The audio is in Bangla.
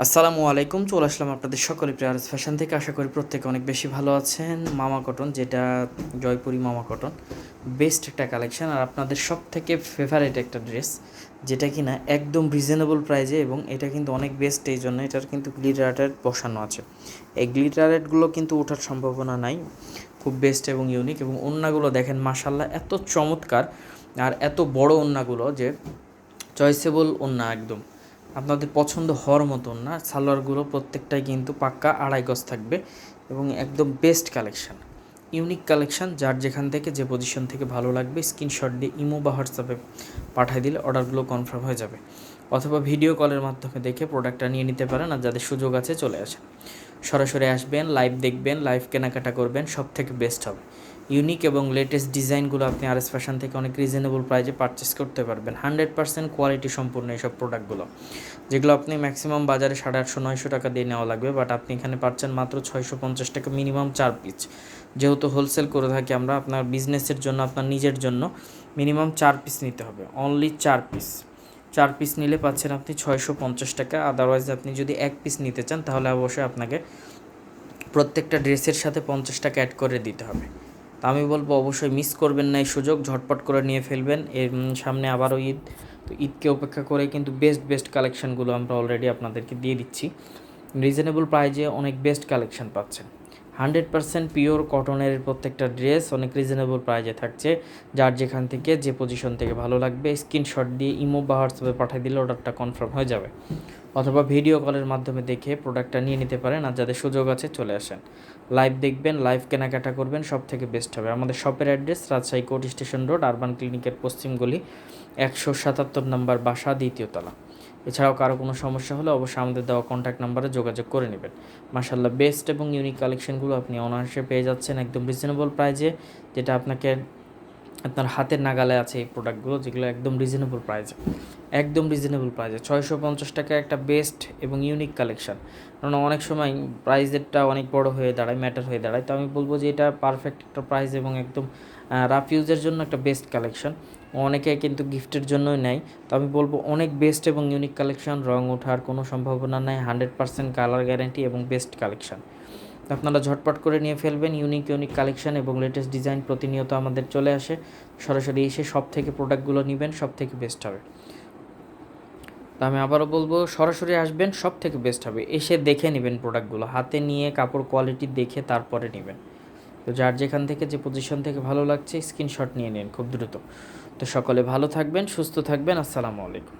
আসসালামু আলাইকুম, চলে আসলাম আপনাদের সকলে প্রিয়ার্স ফ্যাশন থেকে। আশা করি প্রত্যেকে অনেক বেশি ভালো আছেন। মামা কটন, যেটা জয়পুরি মামা কটন, বেস্ট একটা কালেকশন আর আপনাদের সব থেকে ফেভারিট একটা ড্রেস, যেটা কিনা একদম রিজনেবল প্রাইজে, এবং এটা কিন্তু অনেক বেস্ট। এই জন্য এটার কিন্তু গ্লিটার আর্ট বসানো আছে। এই গ্লিটার আর্টগুলো কিন্তু ওঠার সম্ভাবনা নাই, খুব বেস্ট এবং ইউনিক। এবং ওড়নাগুলো দেখেন মাশাল্লাহ, এত চমৎকার আর এত বড় ওড়নাগুলো যে চয়েসেবল ওড়না, একদম আপনাদের পছন্দ হওয়ার মতন না। সালোয়ারগুলো প্রত্যেকটাই কিন্তু পাক্কা 2.5 গজ থাকবে এবং একদম বেস্ট কালেকশান, ইউনিক কালেকশান। যার যেখান থেকে যে পজিশন থেকে ভালো লাগবে স্ক্রিনশট দিয়ে ইমো বা হোয়াটসঅ্যাপে পাঠিয়ে দিলে অর্ডারগুলো কনফার্ম হয়ে যাবে, অথবা ভিডিও কলের মাধ্যমে দেখে প্রোডাক্টটা নিয়ে নিতে পারেন। আর যাদের সুযোগ আছে চলে আসেন, সরাসরি আসবেন, লাইভ দেখবেন, লাইভ কেনাকাটা করবেন, সব থেকে বেস্ট হবে। ইউনিক এবং লেটেস্ট ডিজাইনগুলো আপনি আরএস ফ্যাশন থেকে অনেক রিজনেবল প্রাইজে পারচেস করতে পারবেন। 100% কোয়ালিটি সম্পূর্ণ এইসব প্রোডাক্টগুলো, যেগুলো আপনি ম্যাক্সিমাম বাজারে 850-900 টাকা দিয়ে নেওয়া লাগবে, বাট আপনি এখানে পাচ্ছেন মাত্র 650 টাকা, মিনিমাম 4 পিস। যেহেতু হোলসেল করে থাকি আমরা, আপনার বিজনেসের জন্য, আপনার নিজের জন্য মিনিমাম 4 পিস নিতে হবে, অনলি 4 পিস। 4 পিস নিলে পাচ্ছেন আপনি 650 টাকা। আদারওয়াইজ আপনি যদি 1 পিস নিতে চান তাহলে অবশ্যই আপনাকে প্রত্যেকটা ড্রেসের সাথে 50 টাকা অ্যাড করে দিতে হবে। তা আমি বলবো অবশ্যই মিস করবেন না এই সুযোগ, ঝটপট করে নিয়ে ফেলবেন। এর সামনে আবারও ঈদ, তো ঈদকে উপেক্ষা করে কিন্তু বেস্ট বেস্ট কালেকশানগুলো আমরা অলরেডি আপনাদেরকে দিয়ে দিচ্ছি। রিজনেবল প্রাইজে অনেক বেস্ট কালেকশান পাচ্ছেন। 100% পিওর কটনের প্রত্যেকটা ড্রেস অনেক রিজনেবল প্রাইজে থাকছে। যার যেখান থেকে যে পজিশন থেকে ভালো লাগবে স্ক্রিনশট দিয়ে ইমো বা হোয়াটসঅ্যাপে পাঠিয়ে দিলে অর্ডারটা কনফার্ম হয়ে যাবে, অথবা ভিডিও কলের মাধ্যমে দেখে প্রোডাক্টটা নিয়ে নিতে পারেন। আর যাদের সুযোগ আছে চলে আসেন, লাইভ দেখবেন, লাইভ কেনাকাটা করবেন, সব থেকে বেস্ট হবে। আমাদের শপের address Rajshahi court station road, urban ক্লিনিকের পশ্চিম গলি, 177 নম্বর বাসা, 2য় তলা। এছাড়াও কারো কোনো সমস্যা হলে অবশ্যই আমাদের দেওয়া কন্ট্যাক্ট নাম্বারে যোগাযোগ করে নেবেন। মাশাআল্লাহ, বেস্ট এবং ইউনিক কালেকশনগুলো আপনি অনায়াসে পেয়ে যাচ্ছেন একদম রিজনেবল প্রাইজে, যেটা আপনাকে আপনার হাতের নাগালে আছে। এই প্রোডাক্টগুলো যেগুলো একদম রিজনেবল প্রাইজে, একদম রিজনেবল প্রাইজে 650 টাকা একটা বেস্ট এবং ইউনিক কালেকশান। কারণ অনেক সময় প্রাইজেরটা অনেক বড় হয়ে দাঁড়ায়, ম্যাটার হয়ে দাঁড়ায়। তো আমি বলবো যে এটা পারফেক্ট একটা প্রাইস এবং একদম রাফ ইউজের জন্য একটা বেস্ট কালেকশান। অনেকে কিন্তু গিফটের জন্যই নেয়। তো আমি বলবো অনেক বেস্ট এবং ইউনিক কালেকশান, রং ওঠার কোনো সম্ভাবনা নেই, 100% কালার গ্যারান্টি এবং বেস্ট কালেকশান। আপনারা ঝটপট করে নিয়ে ফেলবেন। ইউনিক ইউনিক কালেকশান এবং লেটেস্ট ডিজাইন প্রতিনিয়ত আমাদের চলে আসে, সরাসরি এসে সব থেকে প্রোডাক্টগুলো নেবেন, সব থেকে বেস্ট হবে। তো আমি আবারও বলবো সরাসরি আসবেন, সব থেকে বেস্ট হবে। এসে দেখে নেবেন প্রোডাক্টগুলো, হাতে নিয়ে কাপড় কোয়ালিটি দেখে তারপরে নেবেন। তো যার যেখান থেকে যে পজিশন থেকে ভালো লাগছে স্ক্রিনশট নিয়ে নিন খুব দ্রুত। তো সকলে ভালো থাকবেন, সুস্থ থাকবেন। আসসালামু আলাইকুম।